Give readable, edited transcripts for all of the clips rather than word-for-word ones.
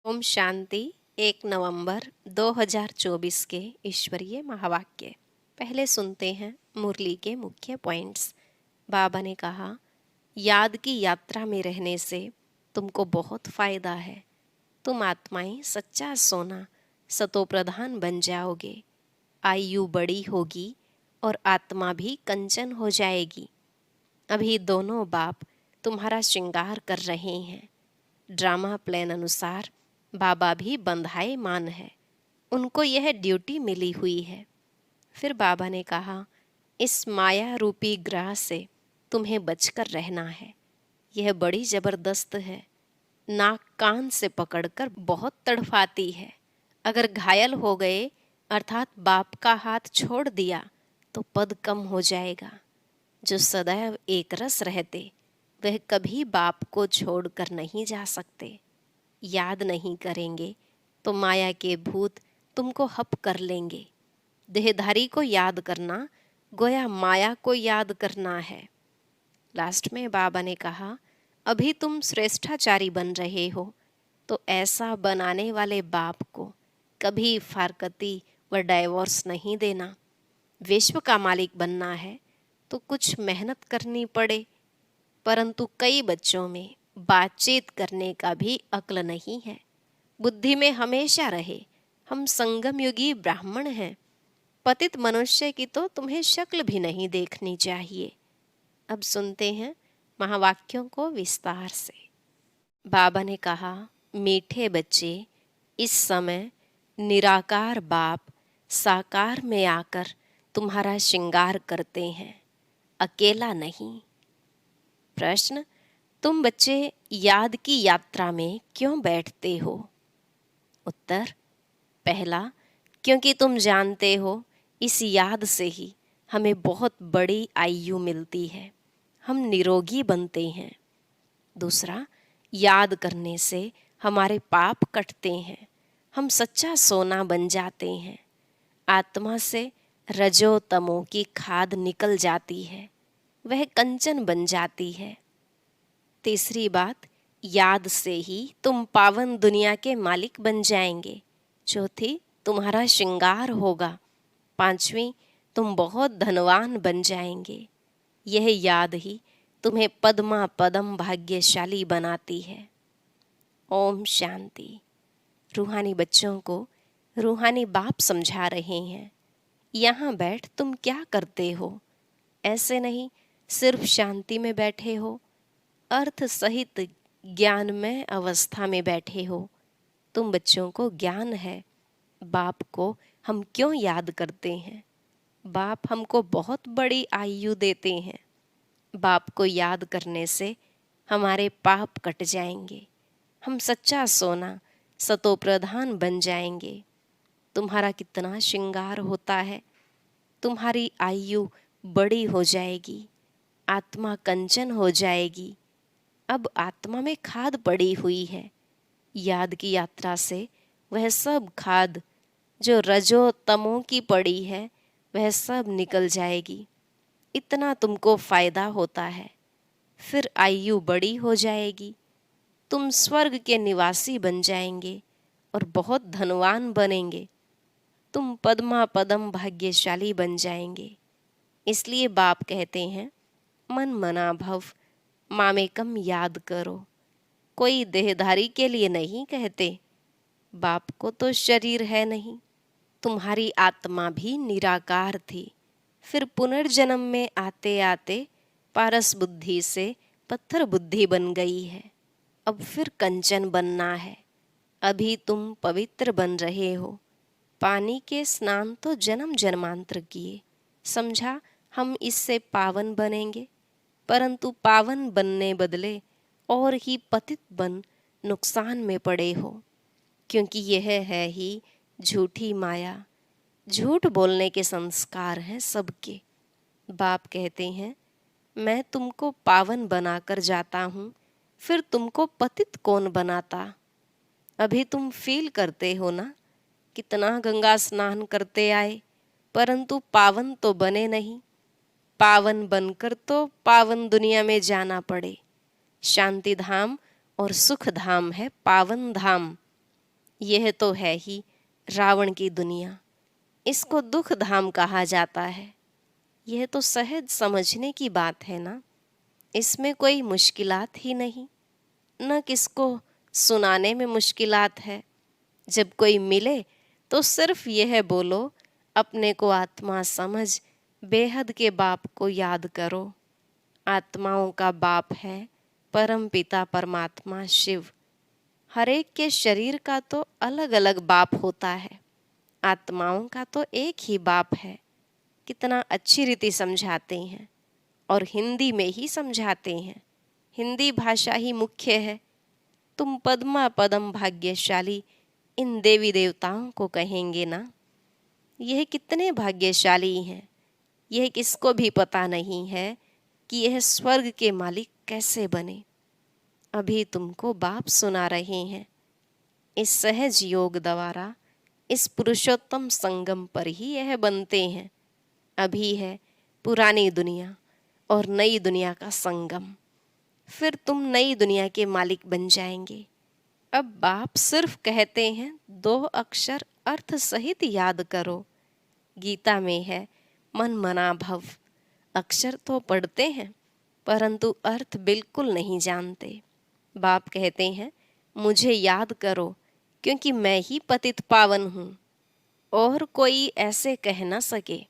ओम शांति। 1 नवंबर 2024 के ईश्वरीय महावाक्य। पहले सुनते हैं मुरली के मुख्य पॉइंट्स। बाबा ने कहा, याद की यात्रा में रहने से तुमको बहुत फायदा है। तुम आत्माएं सच्चा सोना सतो प्रधान बन जाओगे। आयु बड़ी होगी और आत्मा भी कंचन हो जाएगी। अभी दोनों बाप तुम्हारा श्रृंगार कर रहे हैं। ड्रामा प्लान अनुसार बाबा भी बंधाए मान है, उनको यह ड्यूटी मिली हुई है। फिर बाबा ने कहा, इस माया रूपी ग्रह से तुम्हें बचकर रहना है। यह बड़ी जबरदस्त है, नाक कान से पकड़कर बहुत तड़फाती है। अगर घायल हो गए अर्थात बाप का हाथ छोड़ दिया तो पद कम हो जाएगा। जो सदैव एक रस रहते वह कभी बाप को छोड़कर नहीं जा सकते। याद नहीं करेंगे तो माया के भूत तुमको हप कर लेंगे। देहधारी को याद करना गोया माया को याद करना है। लास्ट में बाबा ने कहा, अभी तुम श्रेष्ठाचारी बन रहे हो तो ऐसा बनाने वाले बाप को कभी फारकती व डाइवोर्स नहीं देना। विश्व का मालिक बनना है तो कुछ मेहनत करनी पड़े, परंतु कई बच्चों में बातचीत करने का भी अक्ल नहीं है। बुद्धि में हमेशा रहे हम संगम युगी ब्राह्मण हैं। पतित मनुष्य की तो तुम्हें शक्ल भी नहीं देखनी चाहिए। अब सुनते हैं महावाक्यों को विस्तार से। बाबा ने कहा, मीठे बच्चे, इस समय निराकार बाप साकार में आकर तुम्हारा श्रृंगार करते हैं, अकेला नहीं। प्रश्न, तुम बच्चे याद की यात्रा में क्यों बैठते हो? उत्तर, पहला, क्योंकि तुम जानते हो इस याद से ही हमें बहुत बड़ी आयु मिलती है, हम निरोगी बनते हैं। दूसरा, याद करने से हमारे पाप कटते हैं, हम सच्चा सोना बन जाते हैं। आत्मा से रजो तमो की खाद निकल जाती है, वह कंचन बन जाती है। तीसरी बात, याद से ही तुम पावन दुनिया के मालिक बन जाएंगे। चौथी, तुम्हारा श्रृंगार होगा। पांचवी, तुम बहुत धनवान बन जाएंगे। यह याद ही तुम्हें पद्मा पदम भाग्यशाली बनाती है। ओम शांति। रूहानी बच्चों को रूहानी बाप समझा रहे हैं, यहाँ बैठ तुम क्या करते हो? ऐसे नहीं सिर्फ शांति में बैठे हो, अर्थ सहित ज्ञानमय अवस्था में बैठे हो। तुम बच्चों को ज्ञान है बाप को हम क्यों याद करते हैं। बाप हमको बहुत बड़ी आयु देते हैं। बाप को याद करने से हमारे पाप कट जाएंगे, हम सच्चा सोना सतो प्रधान बन जाएंगे। तुम्हारा कितना श्रृंगार होता है, तुम्हारी आयु बड़ी हो जाएगी, आत्मा कंचन हो जाएगी। अब आत्मा में खाद पड़ी हुई है। याद की यात्रा से वह सब खाद जो रजो तमो की पड़ी है वह सब निकल जाएगी। इतना तुमको फायदा होता है। फिर आयु बड़ी हो जाएगी, तुम स्वर्ग के निवासी बन जाएंगे और बहुत धनवान बनेंगे। तुम पद्मा पदम भाग्यशाली बन जाएंगे। इसलिए बाप कहते हैं, मन मना भव मामेकम याद करो। कोई देहधारी के लिए नहीं कहते। बाप को तो शरीर है नहीं, तुम्हारी आत्मा भी निराकार थी। फिर पुनर्जन्म में आते आते पारस बुद्धि से पत्थर बुद्धि बन गई है। अब फिर कंचन बनना है। अभी तुम पवित्र बन रहे हो। पानी के स्नान तो जन्म जन्मांतर किए, समझा हम इससे पावन बनेंगे, परंतु पावन बनने बदले और ही पतित बन नुकसान में पड़े हो। क्योंकि यह है ही झूठी माया। झूठ बोलने के संस्कार हैं सबके। बाप कहते हैं, मैं तुमको पावन बनाकर जाता हूँ, फिर तुमको पतित कौन बनाता? अभी तुम फील करते हो ना, कितना गंगा स्नान करते आए परंतु पावन तो बने नहीं। पावन बनकर तो पावन दुनिया में जाना पड़े। शांति धाम और सुख धाम है पावन धाम। यह तो है ही रावण की दुनिया, इसको दुख धाम कहा जाता है। यह तो सहज समझने की बात है ना, इसमें कोई मुश्किलात ही नहीं, न किसको सुनाने में मुश्किलात है। जब कोई मिले तो सिर्फ यह बोलो, अपने को आत्मा समझ बेहद के बाप को याद करो। आत्माओं का बाप है परम पिता परमात्मा शिव। हर एक के शरीर का तो अलग अलग बाप होता है, आत्माओं का तो एक ही बाप है। कितना अच्छी रीति समझाते हैं, और हिंदी में ही समझाते हैं। हिंदी भाषा ही मुख्य है। तुम पद्मा पदम भाग्यशाली इन देवी देवताओं को कहेंगे ना। यह कितने भाग्यशाली हैं, यह किसको भी पता नहीं है कि यह स्वर्ग के मालिक कैसे बने। अभी तुमको बाप सुना रहे हैं। इस सहज योग द्वारा इस पुरुषोत्तम संगम पर ही यह बनते हैं। अभी है पुरानी दुनिया और नई दुनिया का संगम, फिर तुम नई दुनिया के मालिक बन जाएंगे। अब बाप सिर्फ कहते हैं 2 अक्षर अर्थ सहित याद करो। गीता में है मन मना भव। अक्षर तो पढ़ते हैं परंतु अर्थ बिल्कुल नहीं जानते। बाप कहते हैं मुझे याद करो, क्योंकि मैं ही पतित पावन हूँ, और कोई ऐसे कह न सके।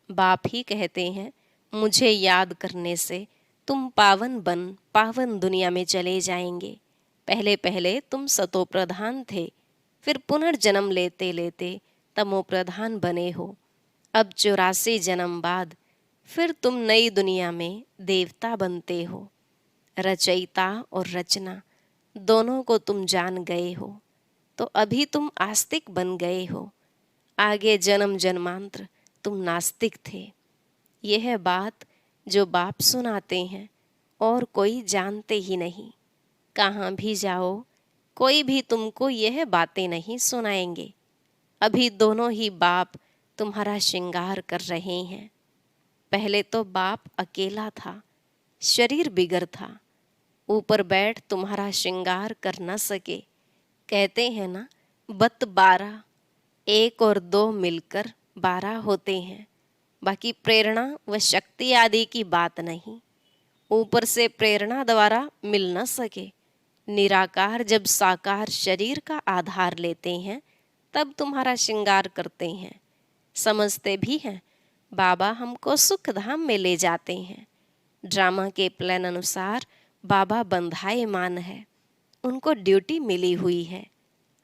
बाप ही कहते हैं मुझे याद करने से तुम पावन बन पावन दुनिया में चले जाएंगे। पहले पहले तुम सतो प्रधान थे, फिर पुनर्जन्म लेते लेते तमो प्रधान बने हो। अब 84 जन्म बाद फिर तुम नई दुनिया में देवता बनते हो। रचयिता और रचना दोनों को तुम जान गए हो, तो अभी तुम आस्तिक बन गए हो। आगे जन्म जन्मांतर तुम नास्तिक थे। यह बात जो बाप सुनाते हैं और कोई जानते ही नहीं। कहाँ भी जाओ कोई भी तुमको यह बातें नहीं सुनाएंगे। अभी दोनों ही बाप तुम्हारा श्रृंगार कर रहे हैं। पहले तो बाप अकेला था, शरीर बिगर था, ऊपर बैठ तुम्हारा श्रृंगार कर न सके। कहते हैं ना, बत 12, 1 और 2 मिलकर 12 होते हैं। बाकी प्रेरणा व शक्ति आदि की बात नहीं, ऊपर से प्रेरणा द्वारा मिल न सके। निराकार जब साकार शरीर का आधार लेते हैं तब तुम्हारा श्रृंगार करते हैं। समझते भी हैं बाबा हमको सुख धाम में ले जाते हैं। ड्रामा के प्लान अनुसार बाबा बंधाएमान है, उनको ड्यूटी मिली हुई है।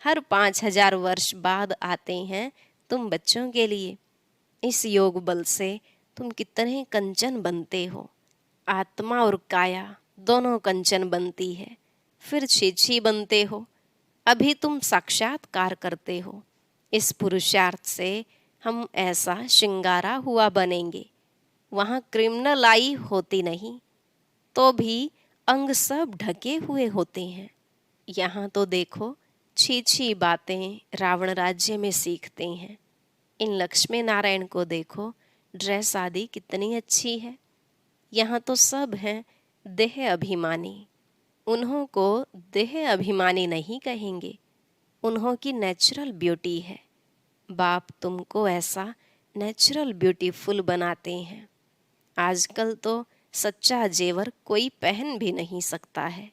हर 5000 वर्ष बाद आते हैं तुम बच्चों के लिए। इस योग बल से तुम कितने कंचन बनते हो। आत्मा और काया दोनों कंचन बनती है, फिर छीछी बनते हो। अभी तुम साक्षात्कार करते हो। इस पुरुषार्थ से हम ऐसा श्रृंगारा हुआ बनेंगे। वहाँ क्रिमिनल आई होती नहीं, तो भी अंग सब ढके हुए होते हैं। यहाँ तो देखो छी बातें रावण राज्य में सीखते हैं। इन लक्ष्मी नारायण को देखो, ड्रेस आदि कितनी अच्छी है। यहाँ तो सब हैं देह अभिमानी। उन्हों को देह अभिमानी नहीं कहेंगे, उन्हों की नेचुरल ब्यूटी है। बाप तुमको ऐसा नेचुरल ब्यूटीफुल बनाते हैं। आजकल तो सच्चा जेवर कोई पहन भी नहीं सकता है।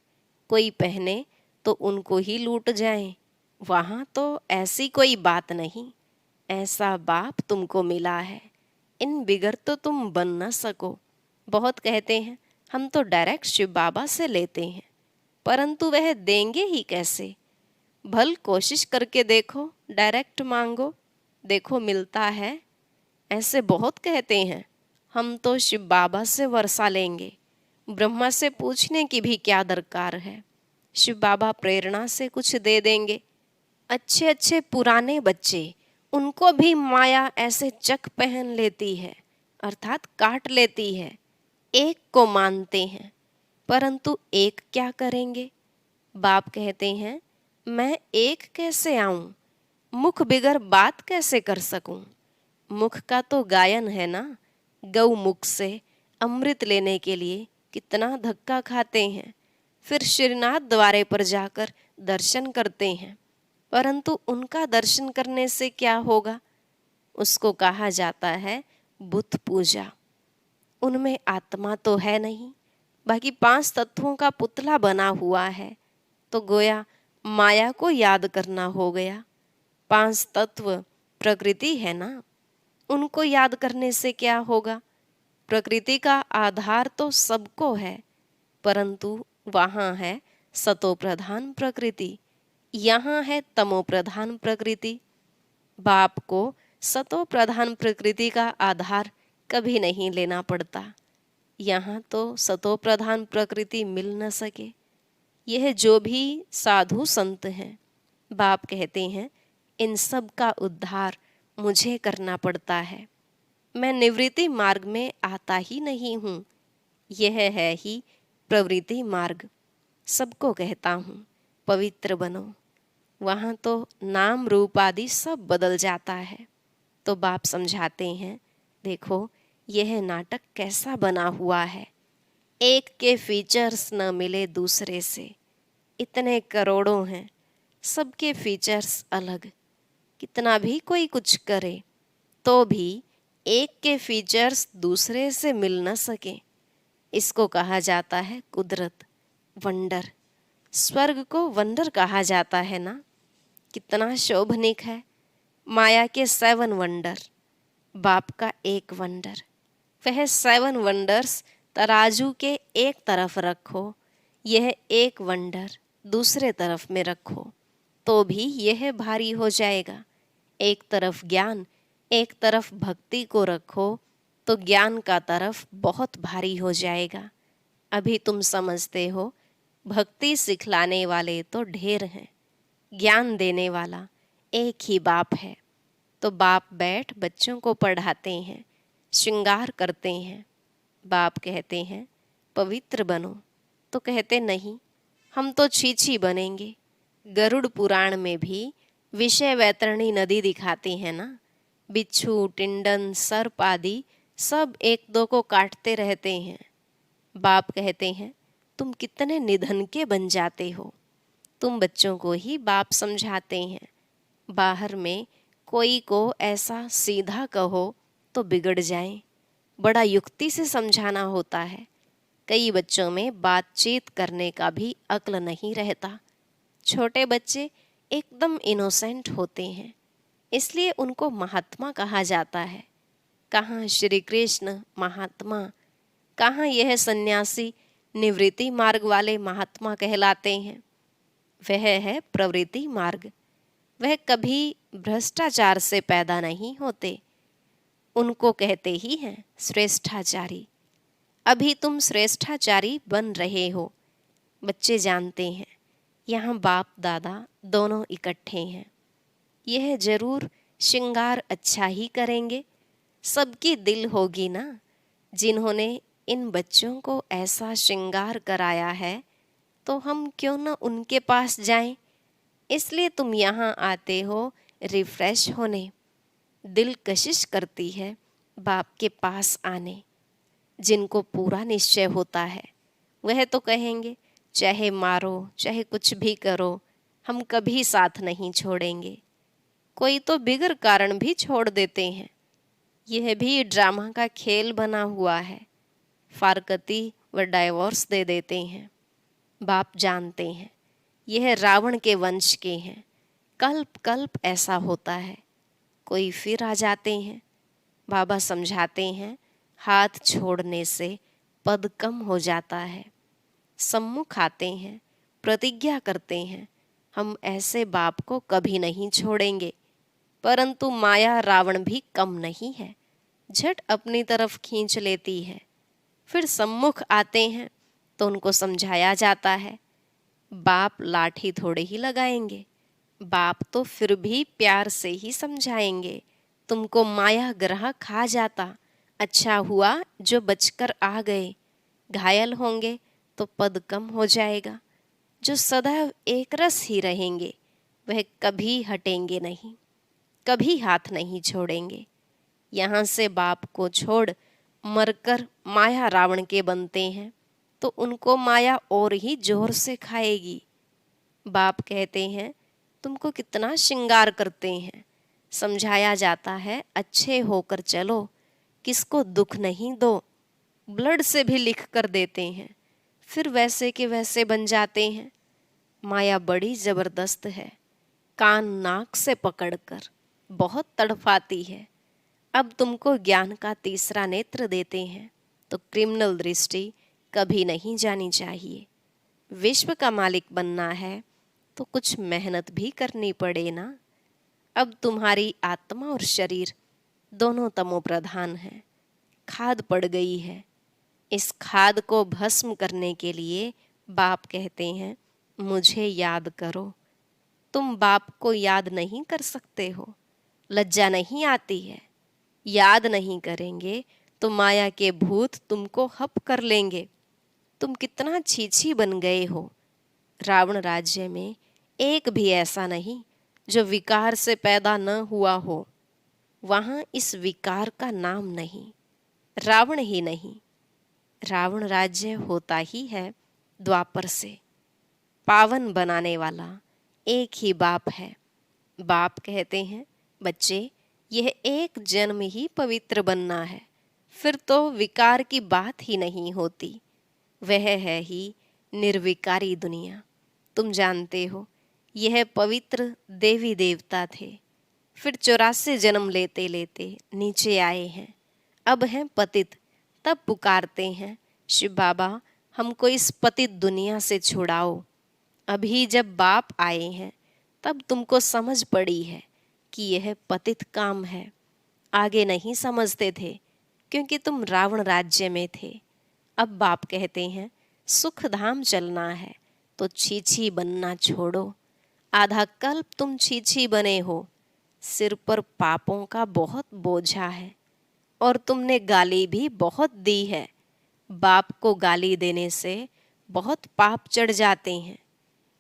कोई पहने तो उनको ही लूट जाएं। वहाँ तो ऐसी कोई बात नहीं। ऐसा बाप तुमको मिला है, इन बिगर तो तुम बन न सको। बहुत कहते हैं हम तो डायरेक्ट शिव बाबा से लेते हैं, परंतु वह देंगे ही कैसे। भल कोशिश करके देखो, डायरेक्ट मांगो, देखो मिलता है। ऐसे बहुत कहते हैं हम तो शिव बाबा से वर्षा लेंगे, ब्रह्मा से पूछने की भी क्या दरकार है। शिव बाबा प्रेरणा से कुछ दे देंगे। अच्छे अच्छे पुराने बच्चे, उनको भी माया ऐसे चक पहन लेती है, अर्थात काट लेती है। एक को मानते हैं, परंतु एक क्या करेंगे। बाप कहते हैं मैं एक कैसे आऊं, मुख बिगर बात कैसे कर सकूं। मुख का तो गायन है ना। गौ मुख से अमृत लेने के लिए कितना धक्का खाते हैं, फिर श्रीनाथ द्वारे पर जाकर दर्शन करते हैं। परंतु उनका दर्शन करने से क्या होगा? उसको कहा जाता है बुत पूजा। उनमें आत्मा तो है नहीं, बाकी 5 तत्वों का पुतला बना हुआ है, तो गोया माया को याद करना हो गया। 5 तत्व प्रकृति है ना, उनको याद करने से क्या होगा? प्रकृति का आधार तो सबको है, परंतु वहाँ है सतो प्रधान प्रकृति, यहाँ है तमो प्रधान प्रकृति। बाप को सतो प्रधान प्रकृति का आधार कभी नहीं लेना पड़ता। यहाँ तो सतो प्रधान प्रकृति मिल न सके। यह जो भी साधु संत हैं, बाप कहते हैं इन सब का उद्धार मुझे करना पड़ता है। मैं निवृत्ति मार्ग में आता ही नहीं हूँ, यह है ही प्रवृत्ति मार्ग। सबको कहता हूँ पवित्र बनो। वहाँ तो नाम रूप आदि सब बदल जाता है। तो बाप समझाते हैं, देखो यह नाटक कैसा बना हुआ है। एक के फीचर्स न मिले दूसरे से, इतने करोड़ों हैं, सबके फीचर्स अलग। कितना भी कोई कुछ करे तो भी एक के फीचर्स दूसरे से मिल न सके। इसको कहा जाता है कुदरत, वंडर। स्वर्ग को वंडर कहा जाता है ना, कितना शोभनिक है। माया के 7 वंडर, बाप का एक वंडर। वह 7 वंडर्स तराजू के एक तरफ रखो, यह एक वंडर दूसरे तरफ में रखो, तो भी यह भारी हो जाएगा। एक तरफ ज्ञान, एक तरफ भक्ति को रखो तो ज्ञान का तरफ बहुत भारी हो जाएगा। अभी तुम समझते हो भक्ति सिखलाने वाले तो ढेर हैं, ज्ञान देने वाला एक ही बाप है। तो बाप बैठ बच्चों को पढ़ाते हैं, श्रृंगार करते हैं। बाप कहते हैं पवित्र बनो, तो कहते नहीं हम तो छीछी बनेंगे। गरुड़ पुराण में भी विषय वैतरणी नदी दिखाती है ना, बिच्छू, टिंडन, सर्प आदि सब एक दो को काटते रहते हैं। बाप कहते हैं तुम कितने निधन के बन जाते हो। तुम बच्चों को ही बाप समझाते हैं, बाहर में कोई को ऐसा सीधा कहो तो बिगड़ जाए, बड़ा युक्ति से समझाना होता है। कई बच्चों में बातचीत करने का भी अक्ल नहीं रहता। छोटे बच्चे एकदम इनोसेंट होते हैं, इसलिए उनको महात्मा कहा जाता है। कहाँ श्री कृष्ण महात्मा, कहाँ यह सन्यासी निवृत्ति मार्ग वाले महात्मा कहलाते हैं। वह है प्रवृत्ति मार्ग। वह कभी भ्रष्टाचार से पैदा नहीं होते, उनको कहते ही हैं श्रेष्ठाचारी। अभी तुम श्रेष्ठाचारी बन रहे हो। बच्चे जानते हैं यहाँ बाप दादा दोनों इकट्ठे हैं। यह जरूर श्रृंगार अच्छा ही करेंगे। सबकी दिल होगी ना, जिन्होंने इन बच्चों को ऐसा श्रृंगार कराया है, तो हम क्यों न उनके पास जाएं। इसलिए तुम यहाँ आते हो रिफ्रेश होने। दिल कशिश करती है बाप के पास आने। जिनको पूरा निश्चय होता है वह तो कहेंगे चाहे मारो चाहे कुछ भी करो, हम कभी साथ नहीं छोड़ेंगे। कोई तो बिगर कारण भी छोड़ देते हैं। यह भी ड्रामा का खेल बना हुआ है। फारकती व डाइवोर्स दे देते हैं। बाप जानते हैं यह रावण के वंश के हैं। कल्प कल्प ऐसा होता है। कोई फिर आ जाते हैं। बाबा समझाते हैं हाथ छोड़ने से पद कम हो जाता है। सम्मुख आते हैं, प्रतिज्ञा करते हैं हम ऐसे बाप को कभी नहीं छोड़ेंगे। परंतु माया रावण भी कम नहीं है, झट अपनी तरफ खींच लेती है। फिर सम्मुख आते हैं तो उनको समझाया जाता है बाप लाठी थोड़े ही लगाएंगे, बाप तो फिर भी प्यार से ही समझाएंगे। तुमको माया ग्रह खा जाता, अच्छा हुआ जो बचकर आ गए। घायल होंगे तो पद कम हो जाएगा। जो सदैव एक रस ही रहेंगे वह कभी हटेंगे नहीं, कभी हाथ नहीं छोड़ेंगे। यहाँ से बाप को छोड़ मरकर माया रावण के बनते हैं तो उनको माया और ही जोर से खाएगी। बाप कहते हैं तुमको कितना श्रृंगार करते हैं। समझाया जाता है अच्छे होकर चलो, किसको दुख नहीं दो। ब्लड से भी लिख कर देते हैं, फिर वैसे के वैसे बन जाते हैं। माया बड़ी जबरदस्त है, कान नाक से पकड़कर बहुत तड़फाती है। अब तुमको ज्ञान का तीसरा नेत्र देते हैं तो क्रिमिनल दृष्टि कभी नहीं जानी चाहिए। विश्व का मालिक बनना है तो कुछ मेहनत भी करनी पड़े ना। अब तुम्हारी आत्मा और शरीर दोनों तमो प्रधान हैं, खाद पड़ गई है। इस खाद को भस्म करने के लिए बाप कहते हैं मुझे याद करो। तुम बाप को याद नहीं कर सकते हो, लज्जा नहीं आती है। याद नहीं करेंगे तो माया के भूत तुमको हप कर लेंगे। तुम कितना छीछी बन गए हो। रावण राज्य में एक भी ऐसा नहीं जो विकार से पैदा न हुआ हो। वहां इस विकार का नाम नहीं, रावण ही नहीं। रावण राज्य होता ही है द्वापर से। पावन बनाने वाला एक ही बाप है। बाप कहते हैं बच्चे, यह एक जन्म ही पवित्र बनना है, फिर तो विकार की बात ही नहीं होती। वह है ही निर्विकारी दुनिया। तुम जानते हो यह पवित्र देवी देवता थे, फिर 84 जन्म लेते लेते नीचे आए हैं, अब हैं पतित। तब पुकारते हैं शिव बाबा हमको इस पतित दुनिया से छुड़ाओ। अभी जब बाप आए हैं तब तुमको समझ पड़ी है कि यह पतित काम है। आगे नहीं समझते थे क्योंकि तुम रावण राज्य में थे। अब बाप कहते हैं सुख धाम चलना है तो छीछी बनना छोड़ो। आधा कल्प तुम छीछी बने हो, सिर पर पापों का बहुत बोझा है और तुमने गाली भी बहुत दी है। बाप को गाली देने से बहुत पाप चढ़ जाते हैं।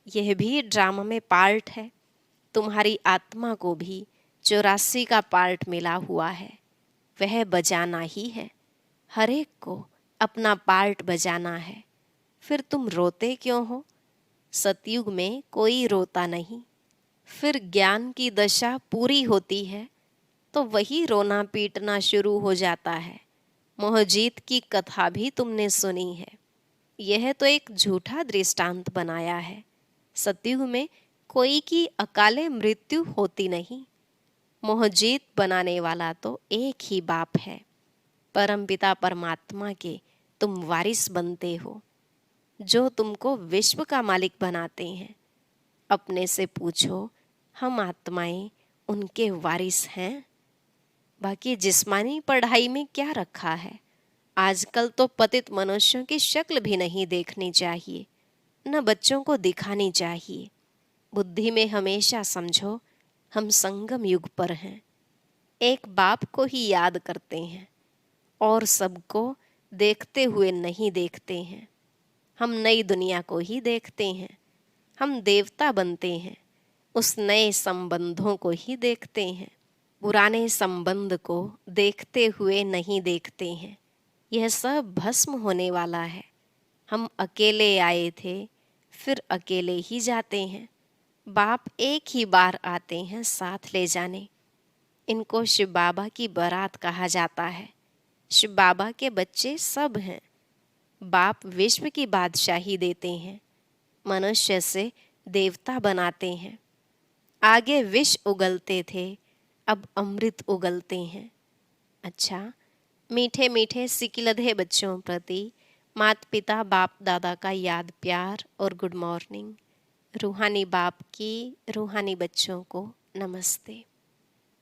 यह भी ड्रामा में पार्ट है। तुम्हारी आत्मा को भी 84 का पार्ट मिला हुआ है, वह बजाना ही है। हर एक को अपना पार्ट बजाना है। फिर तुम रोते क्यों हो? सतयुग में कोई रोता नहीं। फिर ज्ञान की दशा पूरी होती है तो वही रोना पीटना शुरू हो जाता है। मोहजीत की कथा भी तुमने सुनी है। यह तो एक झूठा दृष्टांत बनाया है। सतयुग में कोई की अकाले मृत्यु होती नहीं। मोहजीत बनाने वाला तो एक ही बाप है। परमपिता परमात्मा के तुम वारिस बनते हो, जो तुमको विश्व का मालिक बनाते हैं। अपने से पूछो हम आत्माएं उनके वारिस हैं? बाकी जिस्मानी पढ़ाई में क्या रखा है? आजकल तो पतित मनुष्यों की शक्ल भी नहीं देखनी चाहिए, न बच्चों को दिखानी चाहिए। बुद्धि में हमेशा समझो हम संगम युग पर हैं। एक बाप को ही याद करते हैं और सबको देखते हुए नहीं देखते हैं। हम नई दुनिया को ही देखते हैं। हम देवता बनते हैं, उस नए संबंधों को ही देखते हैं। पुराने संबंध को देखते हुए नहीं देखते हैं। यह सब भस्म होने वाला है। हम अकेले आए थे, फिर अकेले ही जाते हैं। बाप एक ही बार आते हैं साथ ले जाने। इनको शिव बाबा की बारात कहा जाता है। शिव बाबा के बच्चे सब हैं। बाप विश्व की बादशाही देते हैं, मनुष्य से देवता बनाते हैं। आगे विष उगलते थे, अब अमृत उगलते हैं। अच्छा, मीठे मीठे सिकिलधे बच्चों प्रति माता पिता बाप दादा का याद प्यार और गुड मॉर्निंग। रूहानी बाप की रूहानी बच्चों को नमस्ते।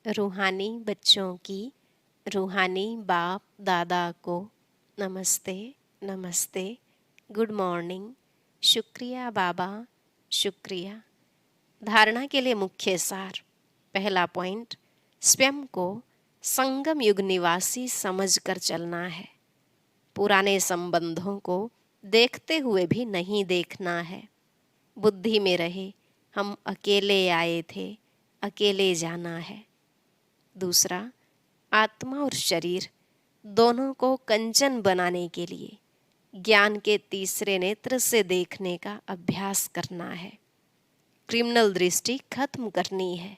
रूहानी बच्चों की रूहानी बाप दादा को नमस्ते नमस्ते, गुड मॉर्निंग, शुक्रिया बाबा, शुक्रिया। धारणा के लिए मुख्य सार। पहला पॉइंट, स्वयं को संगम युग निवासी समझकर चलना है। पुराने संबंधों को देखते हुए भी नहीं देखना है। बुद्धि में रहे हम अकेले आए थे, अकेले जाना है। दूसरा, आत्मा और शरीर दोनों को कंचन बनाने के लिए ज्ञान के तीसरे नेत्र से देखने का अभ्यास करना है। क्रिमिनल दृष्टि खत्म करनी है।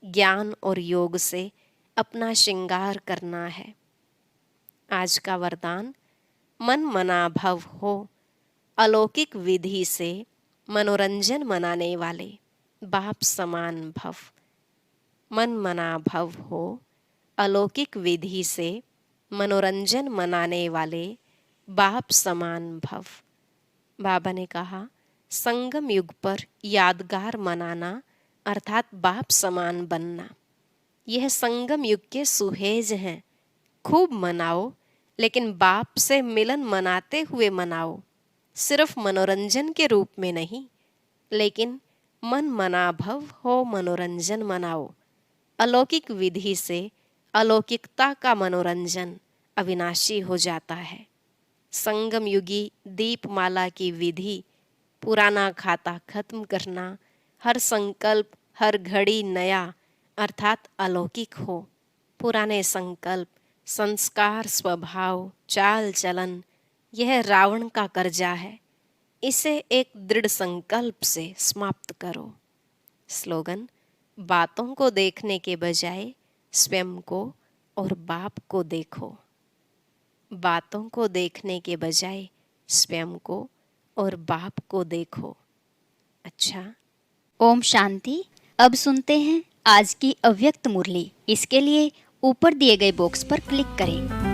ज्ञान और योग से अपना श्रृंगार करना है। आज का वरदान, मन मना भव हो, अलौकिक विधि से मनोरंजन मनाने वाले बाप समान भव। मन मना भव हो, अलौकिक विधि से मनोरंजन मनाने वाले बाप समान भव। बाबा ने कहा, संगम युग पर यादगार मनाना अर्थात बाप समान बनना, यह संगम युग के सुहेज हैं। खूब मनाओ, लेकिन बाप से मिलन मनाते हुए मनाओ। सिर्फ मनोरंजन के रूप में नहीं, लेकिन मन मना भव हो मनोरंजन मनाओ। अलौकिक विधि से अलौकिकता का मनोरंजन अविनाशी हो जाता है। संगम युगी दीपमाला की विधि, पुराना खाता खत्म करना, हर संकल्प हर घड़ी नया अर्थात अलौकिक हो। पुराने संकल्प, संस्कार, स्वभाव, चाल चलन, यह रावण का कर्जा है। इसे एक दृढ़ संकल्प से समाप्त करो। स्लोगन, बातों को देखने के बजाय स्वयं को और बाप को देखो। बातों को देखने के बजाय स्वयं को और बाप को देखो। अच्छा, ओम शांति। अब सुनते हैं आज की अव्यक्त मुरली। इसके लिए ऊपर दिए गए बॉक्स पर क्लिक करें।